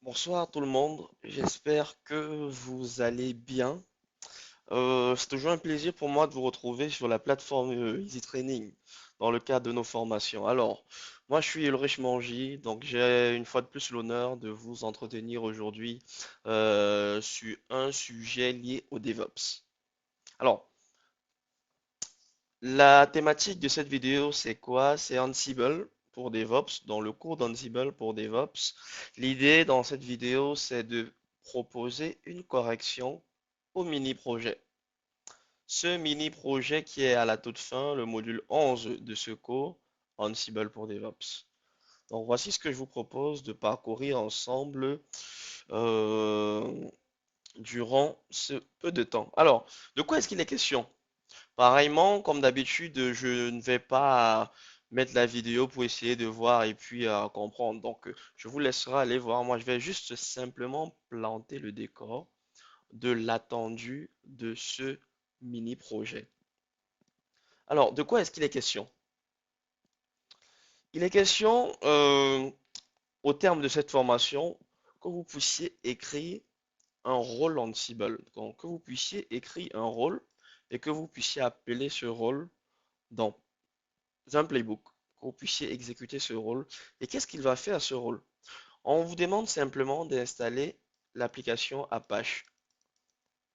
Bonsoir tout le monde, j'espère que vous allez bien. C'est toujours un plaisir pour moi de vous retrouver sur la plateforme Easy Training dans le cadre de nos formations. Alors, moi je suis Ulrich Mangy, donc j'ai une fois de plus l'honneur de vous entretenir aujourd'hui sur un sujet lié au DevOps. Alors, la thématique de cette vidéo c'est quoi? C'est Ansible pour DevOps, dans le cours d'Ansible pour DevOps. L'idée dans cette vidéo c'est de proposer une correction au mini-projet. Ce mini-projet qui est à la toute fin, le module 11 de ce cours, Ansible pour DevOps. Donc voici ce que je vous propose de parcourir ensemble euh, durant ce peu de temps. Alors, de quoi est-ce qu'il est question? Pareillement, comme d'habitude, je ne vais pas mettre la vidéo pour essayer de voir et puis comprendre. Donc, je vous laisserai aller voir. Moi, je vais juste simplement planter le décor de l'attendu de ce mini-projet. Alors, de quoi est-ce qu'il est question? Il est question, au terme de cette formation, que vous puissiez écrire un rôle Ansible. Donc, que vous puissiez écrire un rôle et que vous puissiez appeler ce rôle dans un playbook, que vous puissiez exécuter ce rôle. Et qu'est-ce qu'il va faire ce rôle? On vous demande simplement d'installer l'application Apache.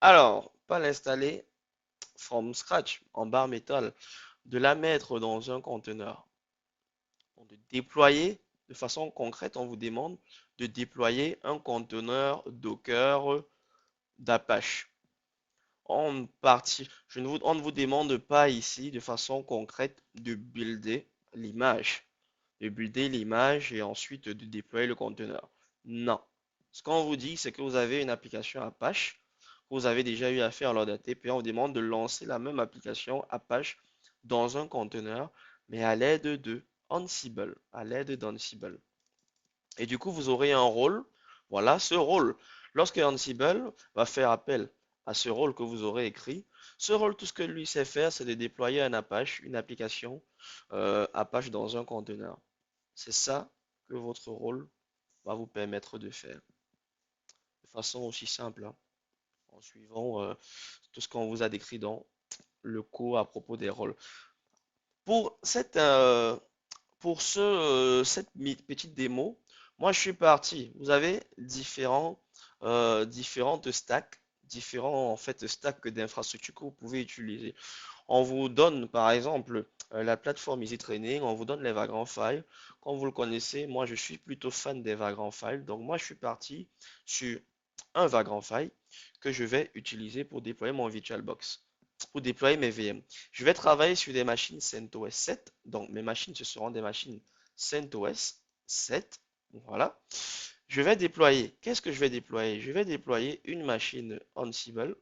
Alors, pas l'installer from scratch, en bare métal, de la mettre dans un conteneur. Donc, de déployer de façon concrète, on vous demande de déployer un conteneur Docker d'Apache. On ne vous demande pas ici de façon concrète de builder l'image. De builder l'image et ensuite de déployer le conteneur. Non. Ce qu'on vous dit, c'est que vous avez une application Apache que vous avez déjà eu à faire lors d'un TP. On vous demande de lancer la même application Apache dans un conteneur, mais à l'aide de Ansible, à l'aide d'Ansible. Et du coup, vous aurez un rôle. Voilà ce rôle. Lorsque Ansible va faire appel à ce rôle que vous aurez écrit, ce rôle, tout ce que lui sait faire, c'est de déployer un Apache, une application Apache dans un conteneur. C'est ça que votre rôle va vous permettre de faire. De façon aussi simple, hein, en suivant tout ce qu'on vous a décrit dans le cours à propos des rôles. Pour cette petite démo, moi je suis parti. Vous avez différentes stacks, différents en fait stacks d'infrastructures que vous pouvez utiliser. On vous donne par exemple la plateforme Easy Training, on vous donne les Vagrant Files. Comme vous le connaissez, moi je suis plutôt fan des Vagrant Files. Donc moi je suis parti sur un Vagrant File que je vais utiliser pour déployer mon VirtualBox, pour déployer mes VM. Je vais travailler sur des machines CentOS 7. Donc mes machines, ce seront des machines CentOS 7. Voilà. Je vais déployer. Qu'est-ce que je vais déployer? Je vais déployer une machine Ansible,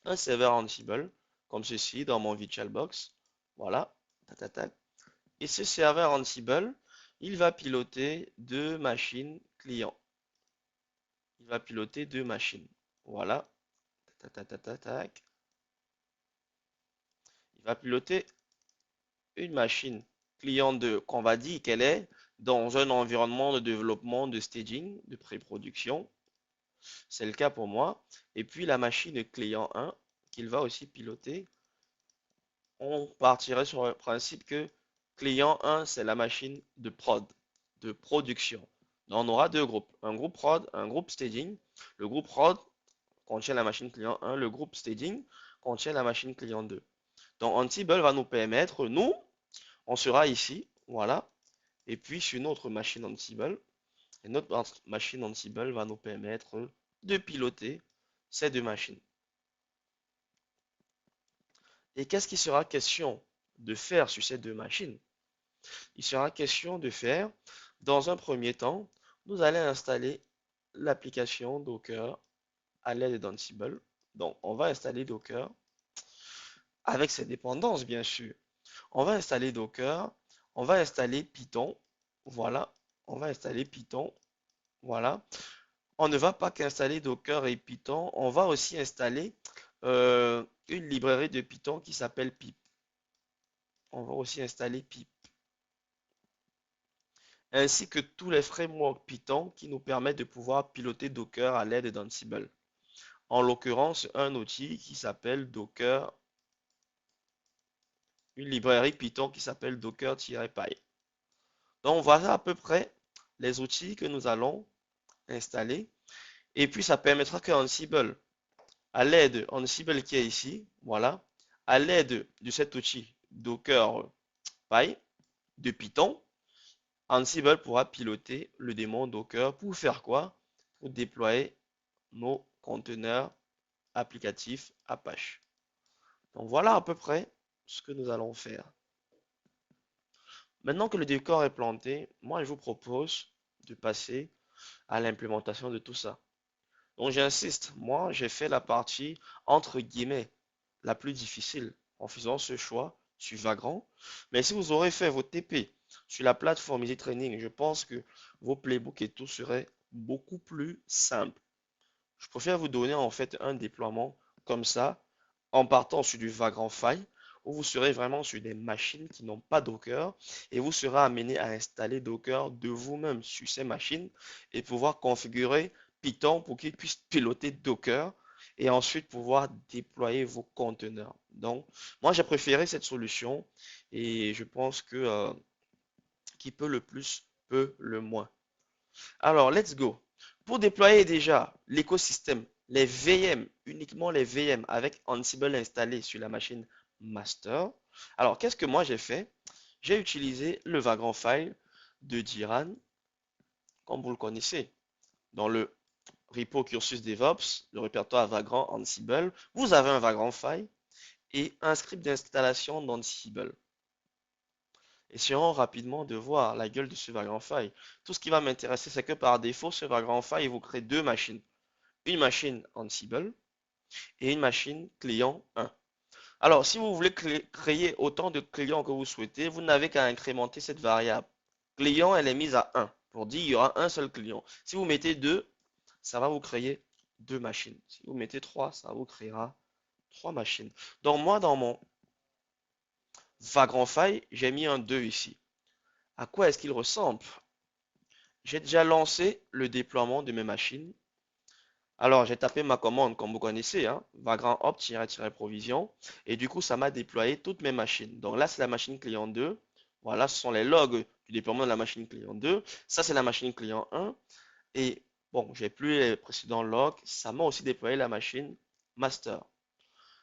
un serveur Ansible, comme ceci dans mon VirtualBox. Voilà. Tac, tac, tac. Et ce serveur Ansible, il va piloter deux machines clients. Il va piloter deux machines. Voilà. Tac, tac, tac, tac, tac. Il va piloter une machine client qu'on va dire qu'elle est dans un environnement de développement, de staging, de pré-production. C'est le cas pour moi. Et puis la machine client 1 qu'il va aussi piloter. On partirait sur le principe que client 1, c'est la machine de prod, de production. Donc, on aura deux groupes, un groupe prod, un groupe staging. Le groupe prod contient la machine client 1, le groupe staging contient la machine client 2. Donc Ansible va nous permettre, nous, on sera ici, voilà, et puis sur notre machine Ansible, et notre machine Ansible va nous permettre de piloter ces deux machines. Et qu'est-ce qu'il sera question de faire sur ces deux machines? Il sera question de faire, dans un premier temps, nous allons installer l'application Docker à l'aide d'Ansible. Donc, on va installer Docker avec ses dépendances, bien sûr. On va installer Docker, on va installer Python, voilà, on va installer Python, voilà. On ne va pas qu'installer Docker et Python, on va aussi installer une librairie de Python qui s'appelle pip. On va aussi installer pip. ainsi que tous les frameworks Python qui nous permettent de pouvoir piloter Docker à l'aide d'Ansible. En l'occurrence, un outil qui s'appelle Docker, une librairie Python qui s'appelle Docker-Py. Donc voilà à peu près les outils que nous allons installer. Et puis ça permettra que Ansible, à l'aide Ansible qui est ici, voilà, à l'aide de cet outil Docker-Py de Python, Ansible pourra piloter le démon Docker pour faire quoi? Pour déployer nos conteneurs applicatifs Apache. Donc voilà à peu près ce que nous allons faire. Maintenant que le décor est planté, moi je vous propose de passer à l'implémentation de tout ça. Donc j'insiste, moi j'ai fait la partie entre guillemets la plus difficile en faisant ce choix sur Vagrant. Mais si vous aurez fait vos TP sur la plateforme Easy Training, je pense que vos playbooks et tout seraient beaucoup plus simples. Je préfère vous donner en fait un déploiement comme ça, en partant sur du Vagrant File, où vous serez vraiment sur des machines qui n'ont pas Docker, et vous serez amené à installer Docker de vous-même sur ces machines et pouvoir configurer Python pour qu'il puisse piloter Docker et ensuite pouvoir déployer vos conteneurs. Donc, moi j'ai préféré cette solution et je pense que qui peut le plus peut le moins. Alors, let's go. Pour déployer déjà l'écosystème, les VM, uniquement les VM avec Ansible installé sur la machine master. Alors, qu'est-ce que moi j'ai fait? J'ai utilisé le Vagrant File de Jiran, comme vous le connaissez. Dans le repo Cursus DevOps, le répertoire Vagrant Ansible, vous avez un Vagrant File et un script d'installation d'Ansible. Essayons rapidement de voir la gueule de ce Vagrant File. Tout ce qui va m'intéresser, c'est que par défaut, ce Vagrant File, il vous crée deux machines. Une machine Ansible et une machine client 1. Alors, si vous voulez créer autant de clients que vous souhaitez, vous n'avez qu'à incrémenter cette variable. Client, elle est mise à 1 pour dire qu'il y aura un seul client. Si vous mettez 2, ça va vous créer deux machines. Si vous mettez 3, ça vous créera trois machines. Donc moi, dans mon Vagrant File, j'ai mis un 2 ici. À quoi est-ce qu'il ressemble? J'ai déjà lancé le déploiement de mes machines. Alors, j'ai tapé ma commande, comme vous connaissez, hein, vagrant op-provision, et du coup, ça m'a déployé toutes mes machines. Donc là, c'est la machine client 2. Voilà, ce sont les logs du déploiement de la machine client 2. Ça, c'est la machine client 1. Et bon, j'ai plus les précédents logs. Ça m'a aussi déployé la machine master.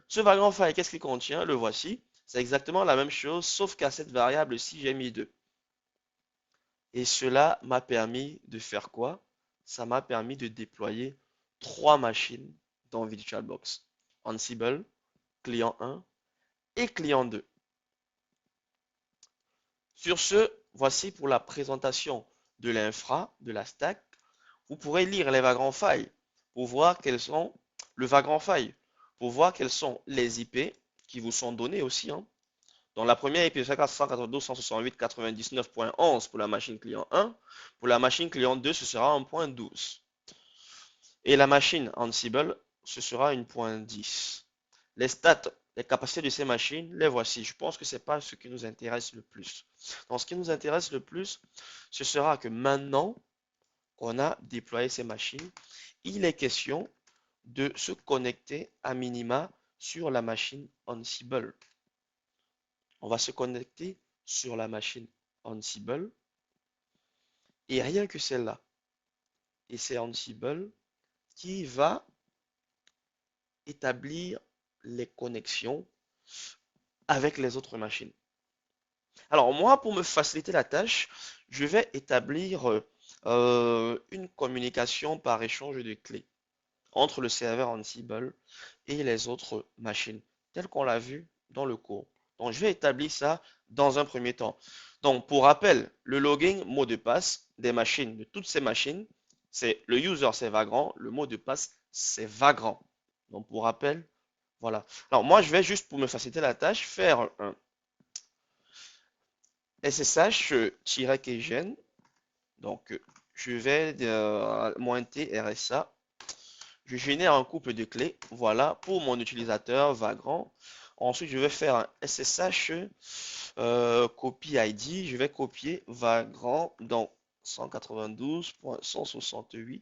Ce vagrant file, qu'est-ce qu'il contient? Le voici. C'est exactement la même chose, sauf qu'à cette variable-ci, j'ai mis 2. Et cela m'a permis de faire quoi? Ça m'a permis de déployer trois machines dans VirtualBox. Ansible, client 1 et client 2. Sur ce, voici pour la présentation de l'infra, de la stack. Vous pourrez lire les vagrants files pour voir quels sont le vagrant file, pour voir quels sont les IP qui vous sont donnés aussi, hein. Donc la première IP, c'est 192.168.99.11 pour la machine client 1. Pour la machine client 2, ce sera 1.12. Et la machine Ansible, ce sera une point 10. Les stats, les capacités de ces machines, les voici. Je pense que ce n'est pas ce qui nous intéresse le plus. Donc ce qui nous intéresse le plus, ce sera que maintenant qu'on a déployé ces machines, il est question de se connecter à minima sur la machine Ansible. On va se connecter sur la machine Ansible et rien que celle-là. Et c'est Ansible qui va établir les connexions avec les autres machines. Alors moi, pour me faciliter la tâche, je vais établir une communication par échange de clés entre le serveur Ansible et les autres machines, tel qu'on l'a vu dans le cours. Donc je vais établir ça dans un premier temps. Donc pour rappel, le login mot de passe des machines, de toutes ces machines, c'est le user c'est Vagrant, le mot de passe c'est Vagrant. Donc pour rappel, voilà. Alors moi je vais juste pour me faciliter la tâche faire un SSH-keygen. Donc je vais monter RSA. Je génère un couple de clés, voilà, pour mon utilisateur Vagrant. Ensuite, je vais faire un SSH copy ID. Je vais copier Vagrant dans 192.168,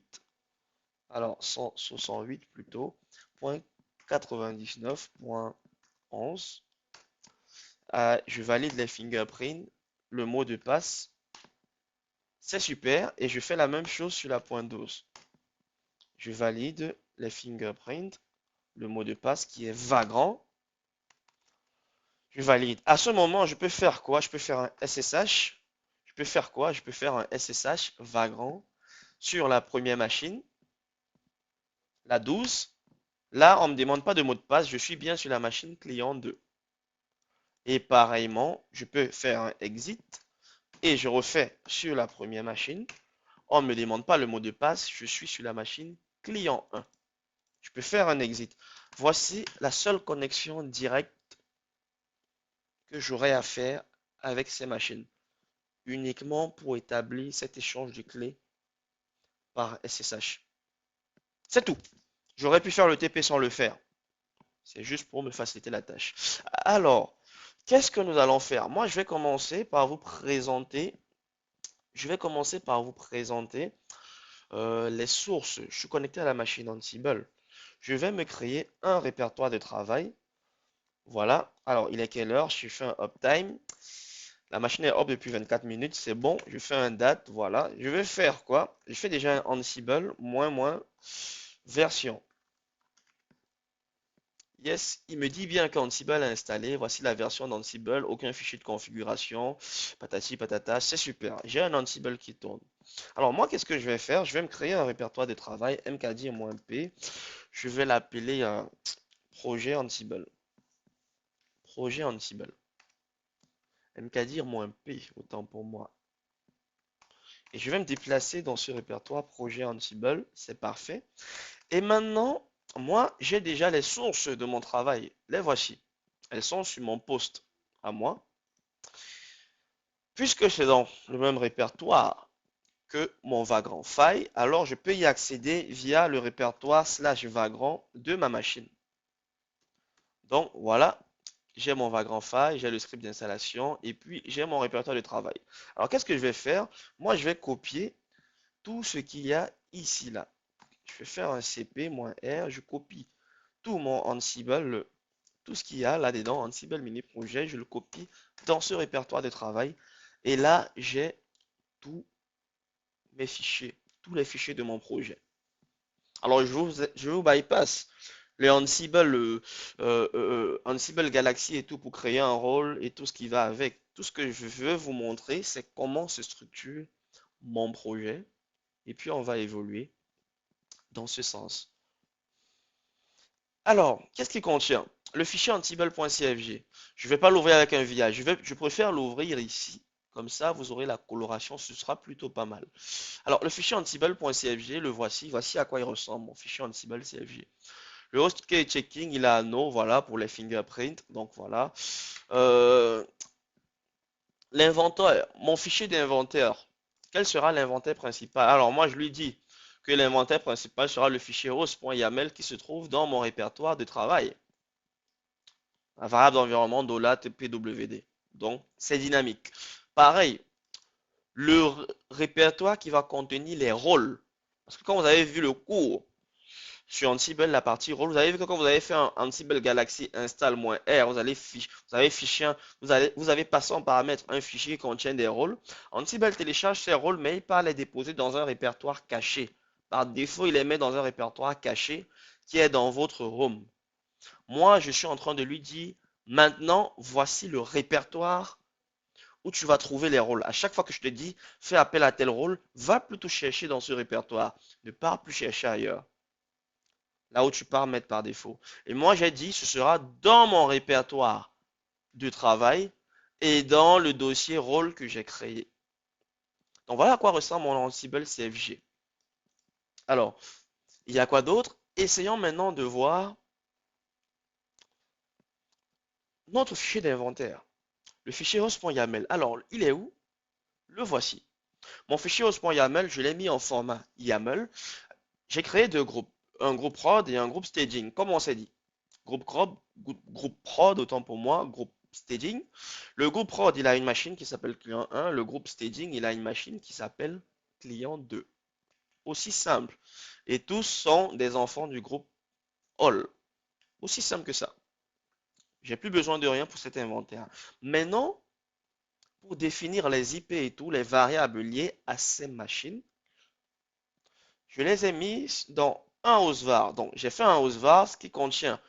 alors 168 plutôt, point 99.11. Je valide les fingerprints, le mot de passe. C'est super. Et je fais la même chose sur la pointe 12. Je valide les fingerprints, le mot de passe qui est Vagrant. Je valide. À ce moment, je peux faire quoi? Je peux faire un SSH. Je peux faire quoi? Je peux faire un SSH Vagrant sur la première machine, la 12. Là, on ne me demande pas de mot de passe. Je suis bien sur la machine client 2. Et pareillement, je peux faire un exit et je refais sur la première machine. On ne me demande pas le mot de passe. Je suis sur la machine client 1. Je peux faire un exit. Voici la seule connexion directe que j'aurai à faire avec ces machines, uniquement pour établir cet échange de clés par SSH. C'est tout. J'aurais pu faire le TP sans le faire. C'est juste pour me faciliter la tâche. Alors, qu'est-ce que nous allons faire? Moi, je vais commencer par vous présenter. Les sources. Je suis connecté à la machine Ansible. Je vais me créer un répertoire de travail. Voilà. Alors, il est quelle heure? Je fais un uptime. La machine est up depuis 24 minutes. C'est bon. Je fais un date. Voilà. Je vais faire quoi? Je fais déjà un Ansible version. Yes, il me dit bien qu'Ansible est installé. Voici la version d'Ansible. Aucun fichier de configuration. Patati patata. C'est super. J'ai un Ansible qui tourne. Alors, moi, qu'est-ce que je vais faire? Je vais me créer un répertoire de travail. mkdir-p. Je vais l'appeler projet Ansible. Projet Ansible. mkdir-p, autant pour moi. Et je vais me déplacer dans ce répertoire projet Ansible. C'est parfait. Et maintenant, moi, j'ai déjà les sources de mon travail. Les voici. Elles sont sur mon poste à moi. Puisque c'est dans le même répertoire que mon Vagrant file, alors je peux y accéder via le répertoire /Vagrant de ma machine. Donc voilà, j'ai mon Vagrant file, j'ai le script d'installation et puis j'ai mon répertoire de travail. Alors qu'est-ce que je vais faire? Moi, je vais copier tout ce qu'il y a ici là. Je vais faire un cp-r, je copie tout mon Ansible, tout ce qu'il y a là-dedans, Ansible mini projet, je le copie dans ce répertoire de travail. Et là, j'ai tous mes fichiers, tous les fichiers de mon projet. Alors, je vous bypass les Ansible Galaxy et tout pour créer un rôle et tout ce qui va avec. Tout ce que je veux vous montrer, c'est comment se structure mon projet. Et puis, on va évoluer dans ce sens. Alors, qu'est-ce qu'il contient? Le fichier ansible.cfg. Je ne vais pas l'ouvrir avec un VI. Je préfère l'ouvrir ici. Comme ça, vous aurez la coloration. Ce sera plutôt pas mal. Alors, le fichier ansible.cfg, le voici. Voici à quoi il ressemble, mon fichier ansible.cfg. Le host key checking, il a un no, voilà, pour les fingerprints. Donc, voilà. L'inventaire, mon fichier d'inventaire. Quel sera l'inventaire principal? Alors, moi, je lui dis que l'inventaire principal sera le fichier host.yaml qui se trouve dans mon répertoire de travail. La variable d'environnement $pwd. Donc, c'est dynamique. Pareil, le répertoire qui va contenir les rôles. Parce que quand vous avez vu le cours sur Ansible, la partie rôle, vous avez vu que quand vous avez fait un Ansible Galaxy install-r, vous avez passé en paramètre un fichier qui contient des rôles. Ansible télécharge ces rôles, mais il part les déposer dans un répertoire caché. Par défaut, il les met dans un répertoire caché qui est dans votre home. Moi, je suis en train de lui dire, maintenant, voici le répertoire où tu vas trouver les rôles. À chaque fois que je te dis, fais appel à tel rôle, va plutôt chercher dans ce répertoire. Ne pars plus chercher ailleurs. Là où tu pars mettre par défaut. Et moi, j'ai dit, ce sera dans mon répertoire de travail et dans le dossier rôle que j'ai créé. Donc voilà à quoi ressemble mon Ansible CFG. Alors, il y a quoi d'autre? Essayons maintenant de voir notre fichier d'inventaire. Le fichier host.yaml. Alors, il est où? Le voici. Mon fichier host.yaml, je l'ai mis en format YAML. J'ai créé deux groupes, un groupe prod et un groupe staging, comme on s'est dit. Groupe prod, autant pour moi, groupe staging. Le groupe prod, il a une machine qui s'appelle client 1. Le groupe staging, il a une machine qui s'appelle client 2. Aussi simple. Et tous sont des enfants du groupe all. Aussi simple que ça. J'ai plus besoin de rien pour cet inventaire. Maintenant, pour définir les IP et tout, les variables liées à ces machines, je les ai mis dans un hostvar. Donc, j'ai fait un hostvar qui contient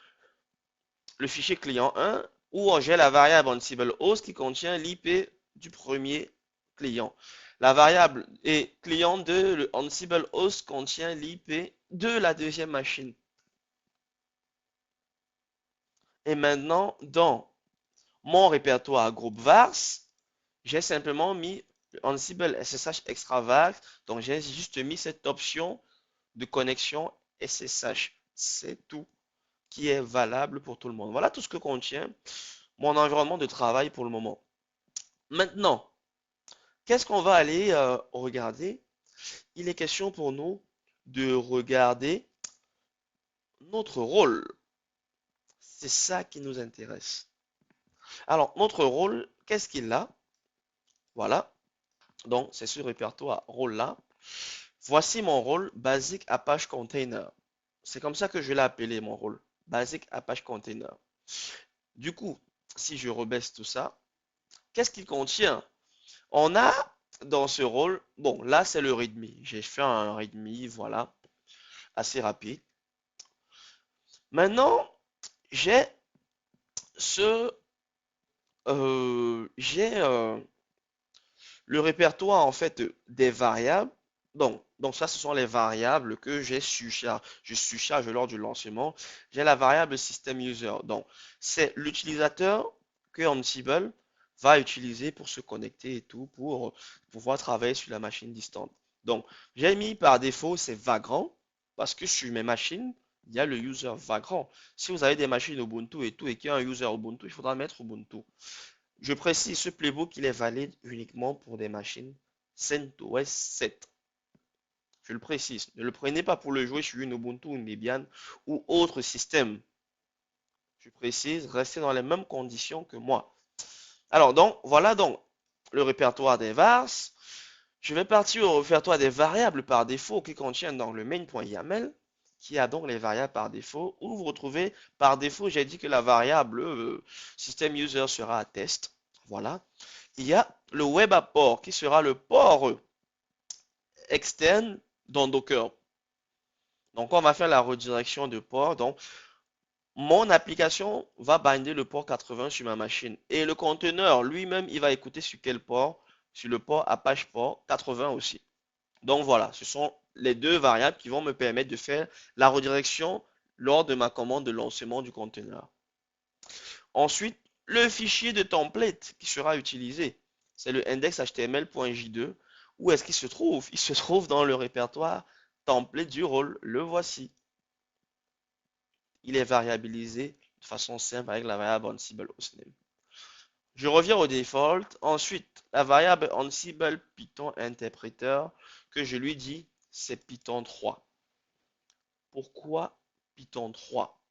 le fichier client 1 où j'ai la variable Ansible host qui contient l'IP du premier client. La variable et client 2, le Ansible host contient l'IP de la deuxième machine. Et maintenant, dans mon répertoire groupe vars, j'ai simplement mis Ansible SSH extra donc j'ai juste mis cette option de connexion SSH. C'est tout qui est valable pour tout le monde. Voilà tout ce que contient mon environnement de travail pour le moment. Maintenant, qu'est-ce qu'on va aller regarder? Il est question pour nous de regarder notre rôle. C'est ça qui nous intéresse. Alors, notre rôle, qu'est-ce qu'il a? Voilà. Donc, c'est ce répertoire rôle-là. Voici mon rôle Basic Apache Container. C'est comme ça que je l'ai appelé mon rôle. Basic Apache Container. Du coup, si je rebaisse tout ça, qu'est-ce qu'il contient? On a dans ce rôle, bon, là c'est le readme. J'ai fait un readme, voilà, assez rapide. Maintenant, j'ai ce, j'ai le répertoire en fait des variables. Donc ça, ce sont les variables que je surcharge lors du lancement. J'ai la variable system user. Donc c'est l'utilisateur que Ansible va utiliser pour se connecter et tout, pour pouvoir travailler sur la machine distante. Donc j'ai mis par défaut c'est Vagrant parce que sur mes machines, il y a le user Vagrant. Si vous avez des machines Ubuntu et tout et qu'il y a un user Ubuntu, il faudra mettre Ubuntu. Je précise, ce playbook, il est valide uniquement pour des machines CentOS 7. Je le précise. Ne le prenez pas pour le jouer sur une Ubuntu, une Debian ou autre système. Je précise, restez dans les mêmes conditions que moi. Alors, donc, voilà donc le répertoire des vars. Je vais partir au répertoire des variables par défaut qui contiennent dans le main.yaml, qui a donc les variables par défaut, où vous retrouvez par défaut, j'ai dit que la variable system user sera à test. Voilà. Il y a le web app port qui sera le port externe dans Docker. Donc, on va faire la redirection de port. Donc, mon application va binder le port 80 sur ma machine. Et le conteneur lui-même, il va écouter sur quel port? Sur le port Apache port 80 aussi. Donc voilà, ce sont les deux variables qui vont me permettre de faire la redirection lors de ma commande de lancement du conteneur. Ensuite, le fichier de template qui sera utilisé, c'est le index.html.j2. Où est-ce qu'il se trouve? Il se trouve dans le répertoire template du rôle. Le voici. Il est variabilisé de façon simple avec la variable Ansible hostname. Je reviens au default. Ensuite, la variable Ansible Python interpréteur que je lui dis, c'est Python 3. Pourquoi Python 3?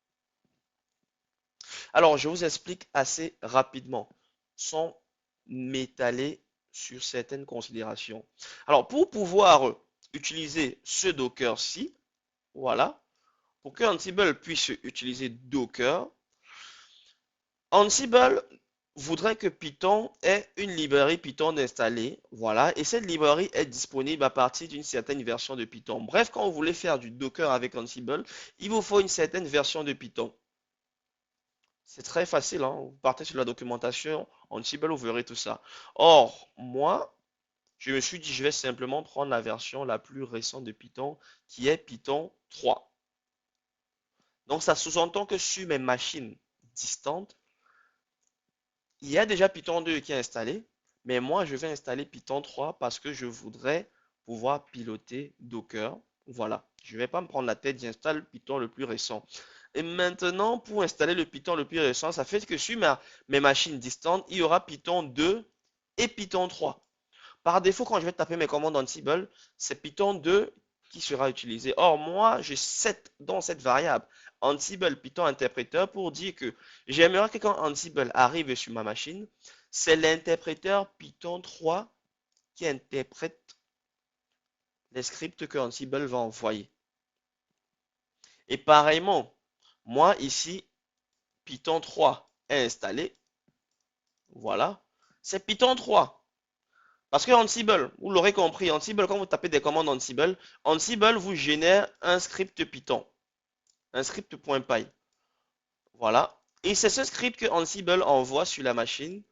Alors, je vous explique assez rapidement, sans m'étaler sur certaines considérations. Alors, pour pouvoir utiliser ce Docker-ci, voilà, pour que Ansible puisse utiliser Docker, Ansible voudrait que Python ait une librairie Python installée, voilà, et cette librairie est disponible à partir d'une certaine version de Python. Bref, quand vous voulez faire du Docker avec Ansible, il vous faut une certaine version de Python. C'est très facile, hein. Vous partez sur la documentation Ansible, vous verrez tout ça. Or, moi, je me suis dit, je vais simplement prendre la version la plus récente de Python, qui est Python 3. Donc, ça sous-entend que sur mes machines distantes, il y a déjà Python 2 qui est installé, mais moi, je vais installer Python 3 parce que je voudrais pouvoir piloter Docker. Voilà, je ne vais pas me prendre la tête, j'installe Python le plus récent. Et maintenant, pour installer le Python le plus récent, ça fait que sur mes machines distantes, il y aura Python 2 et Python 3. Par défaut, quand je vais taper mes commandes Ansible, c'est Python 2 qui sera utilisé. Or, moi, je set dans cette variable Ansible Python interpréteur pour dire que j'aimerais que quand Ansible arrive sur ma machine, c'est l'interpréteur Python 3 qui interprète les scripts que Ansible va envoyer. Et pareillement, moi ici, Python 3 est installé. Voilà. C'est Python 3. Parce que Ansible, vous l'aurez compris, Ansible, quand vous tapez des commandes Ansible, Ansible vous génère un script Python, un script.py. Voilà. Et c'est ce script que Ansible envoie sur la machine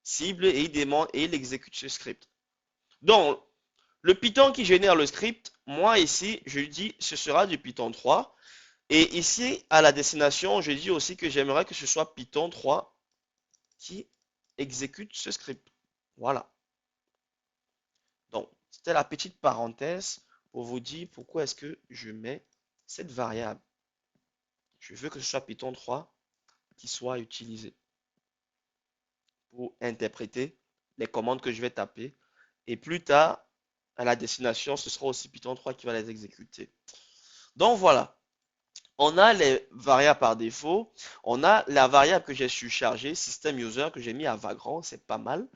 cible et il demande et il exécute ce script. Donc, le Python qui génère le script, moi ici, je dis ce sera du Python 3. Et ici, à la destination, je dis aussi que j'aimerais que ce soit Python 3 qui exécute ce script. Voilà. Donc, c'était la petite parenthèse pour vous dire pourquoi est-ce que je mets cette variable. Je veux que ce soit Python 3 qui soit utilisé pour interpréter les commandes que je vais taper. Et plus tard, à la destination, ce sera aussi Python 3 qui va les exécuter. Donc voilà. On a les variables par défaut. On a la variable que j'ai surchargée, system user, que j'ai mis à Vagrant, c'est pas mal.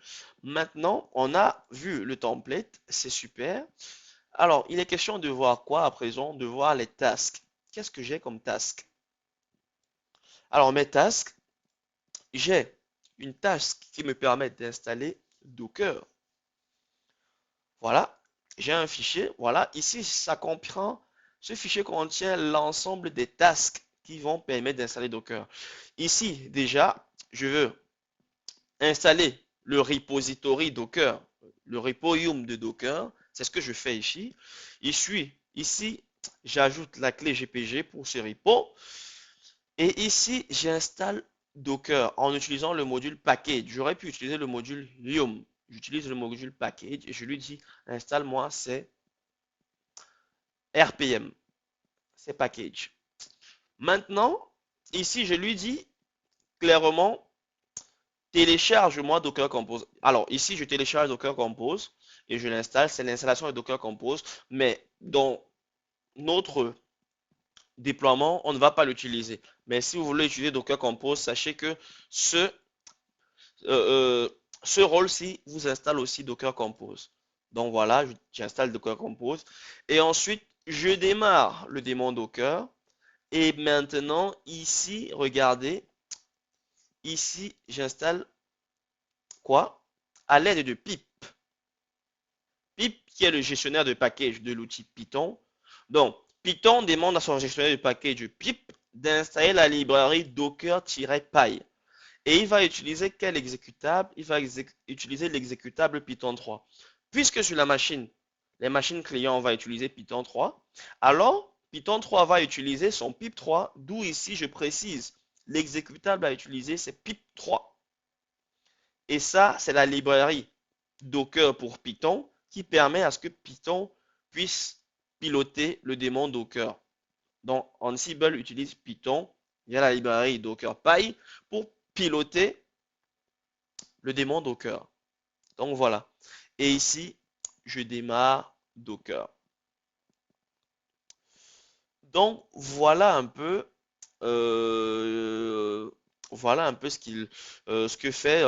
Maintenant, on a vu le template, c'est super. Alors, il est question de voir quoi à présent? De voir les tasks. Qu'est-ce que j'ai comme task? Alors, mes tasks, j'ai une task qui me permet d'installer Docker. Voilà, j'ai un fichier. Voilà, ici, ça comprend, ce fichier contient l'ensemble des tasks qui vont permettre d'installer Docker. Ici, déjà, je veux installer le repository Docker, le repo yum de Docker. C'est ce que je fais ici. Ici, j'ajoute la clé GPG pour ce repo. Et ici, j'installe Docker en utilisant le module package. J'aurais pu utiliser le module yum. J'utilise le module package et je lui dis installe-moi ces RPM, ces packages. Maintenant, ici, je lui dis clairement télécharge-moi Docker Compose. Alors, ici, je télécharge Docker Compose et je l'installe. C'est l'installation de Docker Compose. Mais dans notre déploiement, on ne va pas l'utiliser. Mais si vous voulez utiliser Docker Compose, sachez que ce, euh, ce rôle-ci vous installe aussi Docker Compose. Donc voilà, j'installe Docker Compose. Et ensuite, je démarre le démon Docker. Et maintenant, ici, regardez, ici, j'installe quoi? À l'aide de pip. Pip qui est le gestionnaire de package de l'outil Python. Donc, Python demande à son gestionnaire de package pip d'installer la librairie docker-py. Et il va utiliser quel exécutable? Il va utiliser l'exécutable Python 3. Puisque sur la machine, les machines clients, on va utiliser Python 3, alors Python 3 va utiliser son pip 3, d'où ici je précise, l'exécutable à utiliser c'est pip 3. Et ça, c'est la librairie Docker pour Python qui permet à ce que Python puisse piloter le démon Docker. Donc, Ansible utilise Python via la librairie Dockerpy pour piloter le démon Docker. Donc voilà. Et ici, je démarre Docker. Donc voilà un peu, euh, voilà un peu ce que fait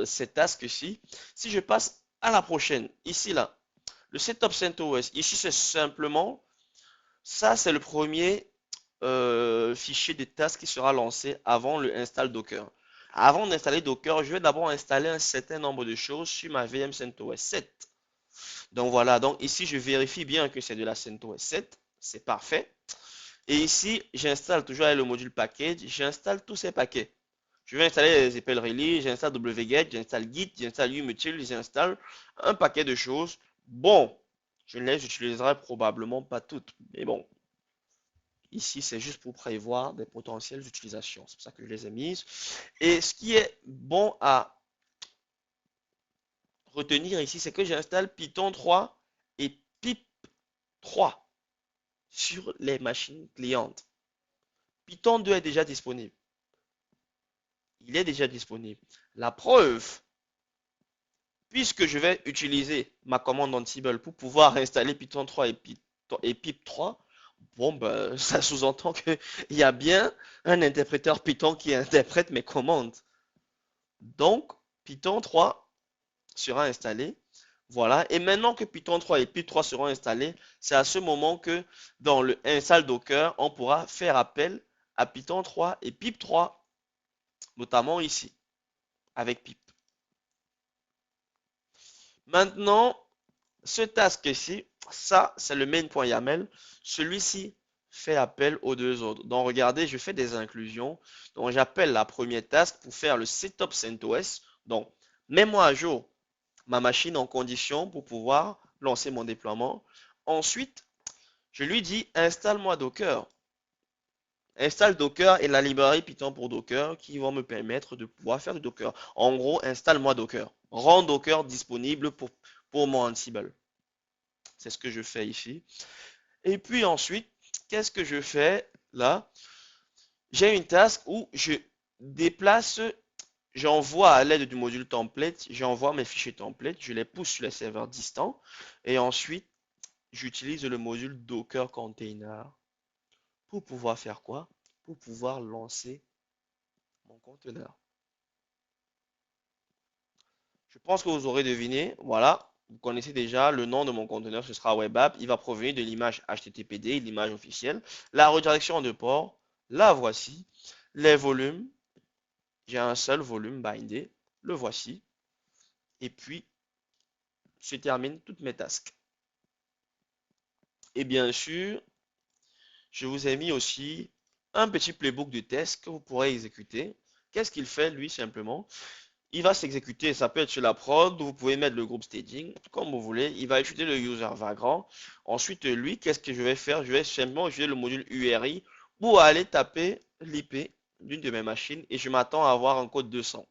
cette task-ci. Si je passe à la prochaine, ici là, le setup CentOS, ici c'est simplement, ça c'est le premier fichier de task qui sera lancé avant le install Docker. Avant d'installer Docker, je vais d'abord installer un certain nombre de choses sur ma VM CentOS 7. Donc voilà, donc ici je vérifie bien que c'est de la CentOS 7, c'est parfait. Et ici, j'installe toujours avec le module package, j'installe tous ces paquets. Je vais installer les EPEL Release, j'installe wget, j'installe git, j'installe umutil, j'installe un paquet de choses. Bon, je ne les utiliserai probablement pas toutes, mais bon, ici c'est juste pour prévoir des potentielles utilisations. C'est pour ça que je les ai mises. Et ce qui est bon à retenir ici, c'est que j'installe Python 3 et pip 3 sur les machines clientes. Python 2 est déjà disponible. Il est déjà disponible. La preuve, puisque je vais utiliser ma commande Ansible pour pouvoir installer Python 3 et pip 3, bon, ben, ça sous-entend qu'il y a bien un interpréteur Python qui interprète mes commandes. Donc, Python 3 sera installé. Voilà. Et maintenant que Python 3 et Pip 3 seront installés, c'est à ce moment que dans le install Docker, on pourra faire appel à Python 3 et Pip 3, notamment ici, avec Pip. Maintenant, ce task ici, ça, c'est le main.yaml. Celui-ci fait appel aux deux autres. Donc, regardez, je fais des inclusions. Donc, j'appelle la première task pour faire le setup CentOS. Donc, mets-moi à jour ma machine en condition pour pouvoir lancer mon déploiement. Ensuite, je lui dis installe-moi Docker. Installe Docker et la librairie Python pour Docker qui vont me permettre de pouvoir faire du Docker. En gros, installe-moi Docker. Rends Docker disponible pour mon Ansible. C'est ce que je fais ici. Et puis ensuite, qu'est-ce que je fais là? J'ai une task où je déplace, j'envoie à l'aide du module template, j'envoie mes fichiers template, je les pousse sur les serveurs distants. Et ensuite, j'utilise le module Docker Container pour pouvoir faire quoi? Pour pouvoir lancer mon conteneur. Je pense que vous aurez deviné. Voilà. Vous connaissez déjà le nom de mon conteneur, ce sera web app. Il va provenir de l'image HTTPD, l'image officielle. La redirection de port, la voici. Les volumes, j'ai un seul volume bindé. Le voici. Et puis, se termine toutes mes tasks. Et bien sûr, je vous ai mis aussi un petit playbook de test que vous pourrez exécuter. Qu'est-ce qu'il fait, lui, simplement? Il va s'exécuter, ça peut être sur la prod, vous pouvez mettre le groupe staging, comme vous voulez. Il va utiliser le user vagrant. Ensuite, lui, qu'est-ce que je vais faire? Je vais simplement utiliser le module URI pour aller taper l'IP d'une de mes machines et je m'attends à avoir un code 200.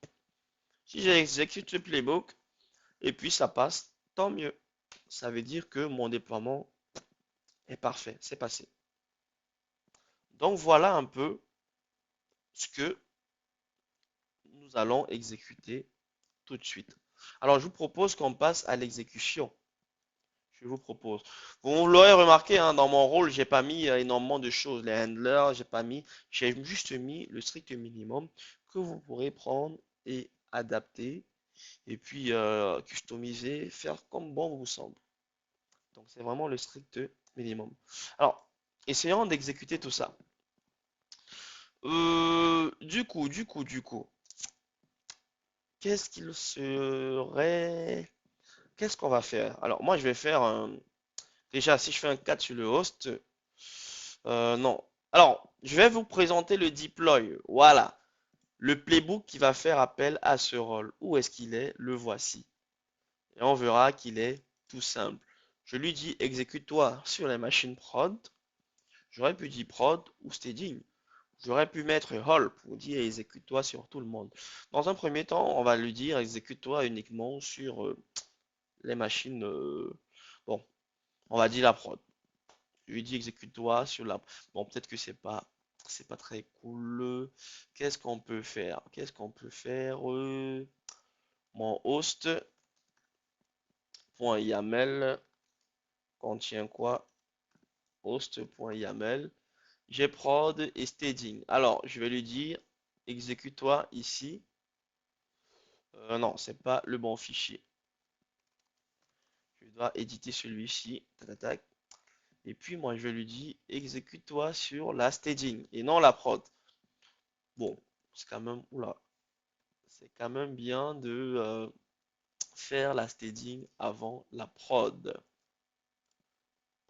Si j'exécute ce playbook et puis ça passe, tant mieux. Ça veut dire que mon déploiement est parfait, c'est passé. Donc voilà un peu ce que nous allons exécuter tout de suite. Alors je vous propose qu'on passe à l'exécution. Je vous propose. Vous l'aurez remarqué, hein, dans mon rôle, j'ai pas mis énormément de choses. Les handlers, j'ai juste mis le strict minimum que vous pourrez prendre et adapter et puis customiser, faire comme bon vous semble. Donc c'est vraiment le strict minimum. Alors, essayons d'exécuter tout ça. Du coup, qu'est-ce qu'il serait... Qu'est-ce qu'on va faire? Alors, moi, je vais faire un... Déjà, si je fais un 4 sur le host, non. Alors, je vais vous présenter le deploy. Voilà. Le playbook qui va faire appel à ce rôle. Où est-ce qu'il est? Le voici. Et on verra qu'il est tout simple. Je lui dis exécute-toi sur les machines prod. J'aurais pu dire prod ou staging. J'aurais pu mettre all pour dire exécute-toi sur tout le monde. Dans un premier temps, on va lui dire exécute-toi uniquement sur les machines. Bon, on va dire la prod. Je lui dis exécute-toi sur la. Bon, peut-être que c'est pas très cool. Qu'est-ce qu'on peut faire? Qu'est-ce qu'on peut faire? Mon host.yaml contient quoi? Host.yaml. J'ai prod et staging. Alors, je vais lui dire exécute-toi ici. Non, c'est pas le bon fichier. Je dois éditer celui-ci. Et puis moi, je vais lui dire exécute-toi sur la staging et non la prod. Bon, c'est quand même, oula, c'est quand même bien de faire la staging avant la prod.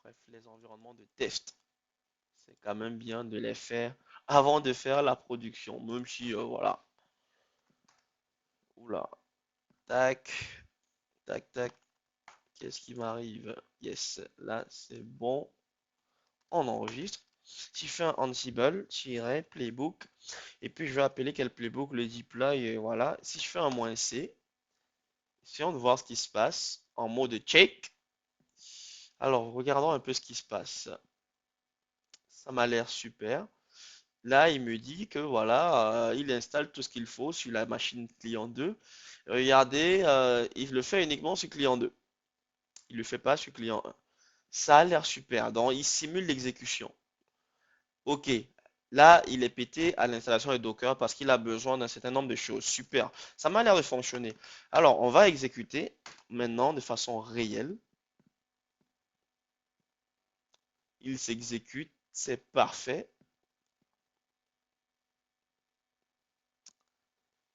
Bref, les environnements de test, c'est quand même bien de les faire avant de faire la production, même si, voilà. Oula, tac, tac, tac, qu'est-ce qui m'arrive? Yes, là, c'est bon, on enregistre. Si je fais un Ansible-playbook, et puis je vais appeler quel playbook, le deploy, et voilà. Si je fais un "-c", essayons de voir ce qui se passe en mode check. Alors, regardons un peu ce qui se passe. Ça m'a l'air super. Là, il me dit que voilà, il installe tout ce qu'il faut sur la machine client 2. Regardez, il le fait uniquement sur client 2. Il ne le fait pas sur client 1. Ça a l'air super. Donc, il simule l'exécution. Ok. Là, il est pété à l'installation de Docker parce qu'il a besoin d'un certain nombre de choses. Super. Ça m'a l'air de fonctionner. Alors, on va exécuter maintenant de façon réelle. Il s'exécute. C'est parfait.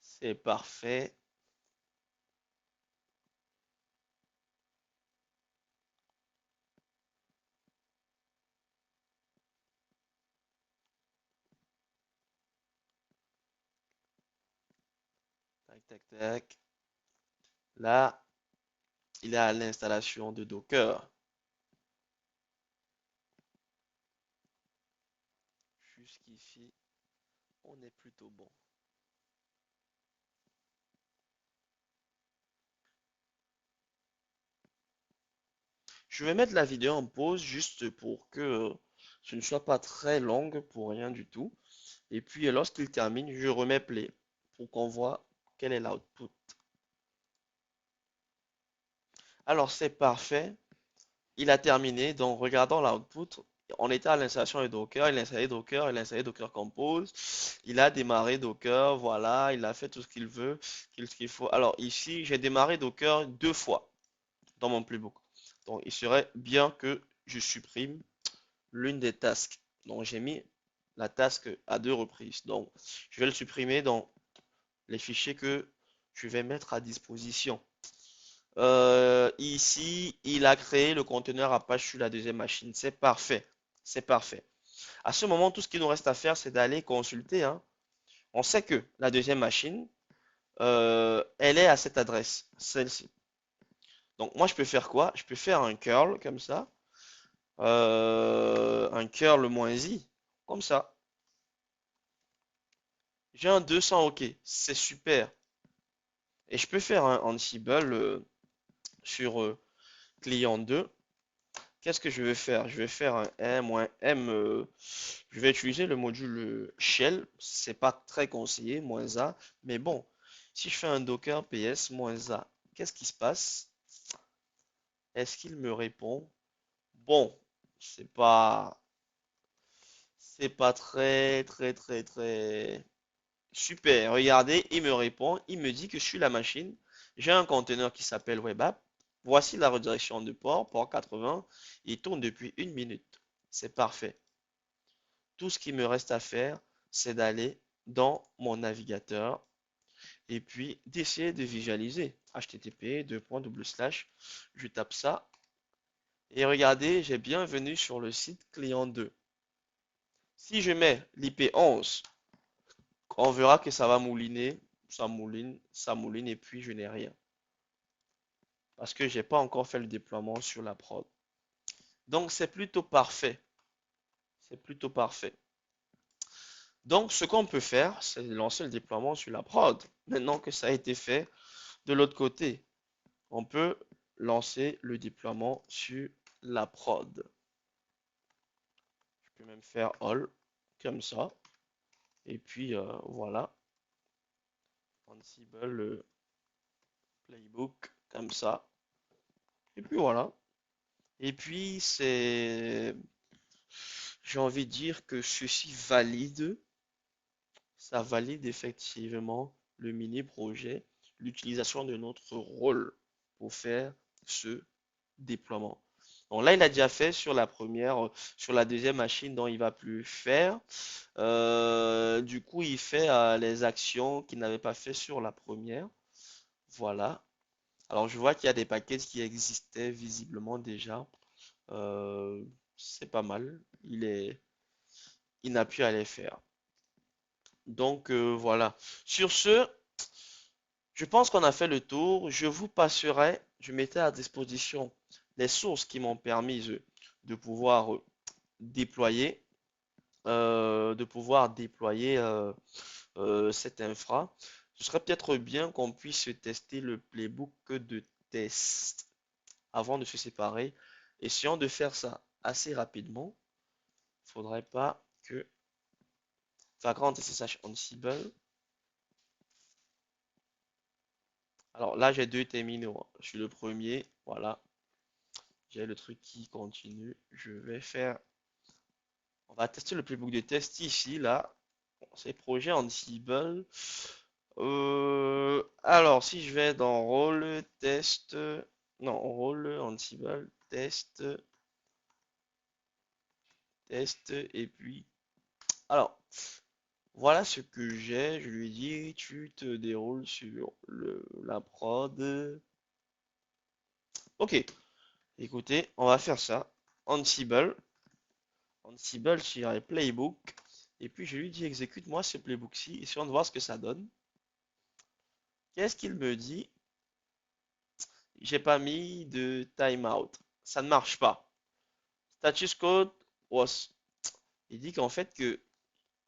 C'est parfait. Tac, tac, tac. Là, il est à l'installation de Docker. Jusqu'ici, on est plutôt bon. Je vais mettre la vidéo en pause juste pour que ce ne soit pas très longue pour rien du tout. Et puis, lorsqu'il termine, je remets play pour qu'on voit quel est l'output. Alors, c'est parfait. Il a terminé. Donc, regardons l'output. On était à l'installation de Docker. Il a installé Docker. Il a installé Docker Compose. Il a démarré Docker. Voilà. Il a fait tout ce qu'il veut, ce qu'il faut. Alors, ici, j'ai démarré Docker 2 fois dans mon playbook. Donc, il serait bien que je supprime l'une des tasks. Donc, j'ai mis la task à 2 reprises. Donc, je vais le supprimer dans les fichiers que je vais mettre à disposition. Ici, il a créé le conteneur Apache sur la deuxième machine. C'est parfait. C'est parfait. À ce moment, tout ce qu'il nous reste à faire, c'est d'aller consulter, hein. On sait que la deuxième machine, elle est à cette adresse, celle-ci. Donc, moi, je peux faire quoi? Je peux faire un curl comme ça. Un curl -i, comme ça. J'ai un 200 OK. C'est super. Et je peux faire un Ansible sur client 2. Qu'est-ce que je vais faire? Je vais faire un -m. Je vais utiliser le module shell. C'est pas très conseillé, -a. Mais bon, si je fais un docker ps -a, qu'est-ce qui se passe? Est-ce qu'il me répond? Bon, c'est pas, c'est pas très super. Regardez, il me répond. Il me dit que sur la machine, j'ai un conteneur qui s'appelle WebApp. Voici la redirection de port 80. Il tourne depuis 1 minute. C'est parfait. Tout ce qui me reste à faire, c'est d'aller dans mon navigateur et puis d'essayer de visualiser. HTTP, je tape ça et regardez, j'ai bien venu sur le site client 2. Si je mets l'IP 11, on verra que ça va mouliner, ça mouline et puis je n'ai rien. Parce que j'ai pas encore fait le déploiement sur la prod. Donc c'est plutôt parfait. C'est plutôt parfait. Donc ce qu'on peut faire, c'est de lancer le déploiement sur la prod. Maintenant que ça a été fait, de l'autre côté, on peut lancer le déploiement sur la prod. Je peux même faire all comme ça. Et puis voilà. Ansible playbook comme ça. Et puis voilà. Et puis j'ai envie de dire que ceci valide, ça valide effectivement le mini projet, l'utilisation de notre rôle pour faire ce déploiement. Donc là, il a déjà fait sur la première, sur la deuxième machine dont il va plus faire. Du coup, il fait les actions qu'il n'avait pas fait sur la première. Voilà. Alors, je vois qu'il y a des paquets qui existaient visiblement déjà. Euh, c'est pas mal. Il n'a plus à les faire. Donc, voilà. Sur ce, je pense qu'on a fait le tour. Je vous passerai, je mettais à disposition les sources qui m'ont permis de pouvoir déployer, cette infra. Ce serait peut-être bien qu'on puisse tester le playbook de test avant de se séparer. Essayons de faire ça assez rapidement. Il ne faudrait pas que Vagrant SSH Ansible. Alors là, j'ai 2 terminaux, hein. Je suis le premier. Voilà. J'ai le truc qui continue. Je vais faire On va tester le playbook de test ici, là. Bon, c'est projet Ansible. Alors, si je vais dans rôle, test, non, rôle Ansible, test, test, et puis, alors, voilà ce que j'ai. Je lui dis, tu te déroules sur la prod. Ok, écoutez, on va faire ça. Ansible, Ansible-playbook. Et puis je lui dis, exécute-moi ce playbook-ci, essayons de voir ce que ça donne. Qu'est-ce qu'il me dit? J'ai pas mis de timeout. Ça ne marche pas. Status code was. Il dit qu'en fait que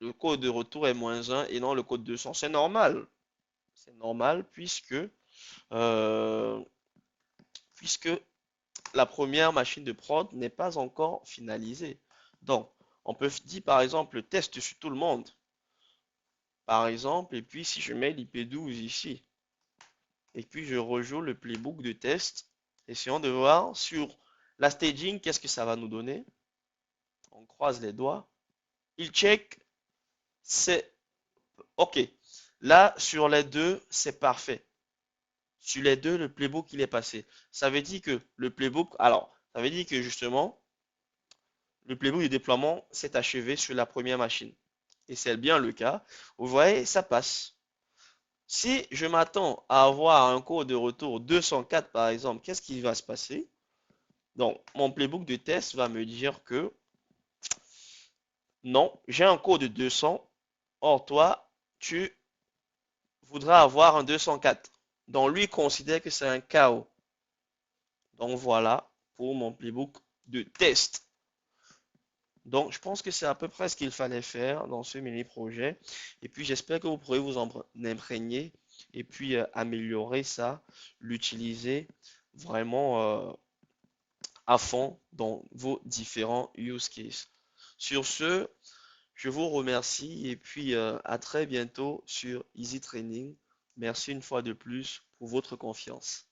le code de retour est -1 et non le code 200. C'est normal. C'est normal euh, puisque la première machine de prod n'est pas encore finalisée. Donc, on peut dire par exemple test sur tout le monde. Par exemple, et puis si je mets l'IP12 ici, et puis je rejoue le playbook de test, essayons de voir sur la staging, qu'est-ce que ça va nous donner. On croise les doigts. Il check, c'est OK. Là, sur les deux, c'est parfait. Sur les deux, le playbook, il est passé. Ça veut dire que le playbook, alors, ça veut dire que justement, le playbook de déploiement s'est achevé sur la première machine. Et c'est bien le cas. Vous voyez, ça passe. Si je m'attends à avoir un code de retour 204 par exemple, qu'est-ce qui va se passer? Donc, mon playbook de test va me dire que non, j'ai un code de 200. Or, toi, tu voudras avoir un 204. Donc, lui considère que c'est un chaos. Donc, voilà pour mon playbook de test. Donc, je pense que c'est à peu près ce qu'il fallait faire dans ce mini-projet. Et puis, j'espère que vous pourrez vous en imprégner et puis améliorer ça, l'utiliser vraiment à fond dans vos différents use cases. Sur ce, je vous remercie et puis à très bientôt sur Easy Training. Merci une fois de plus pour votre confiance.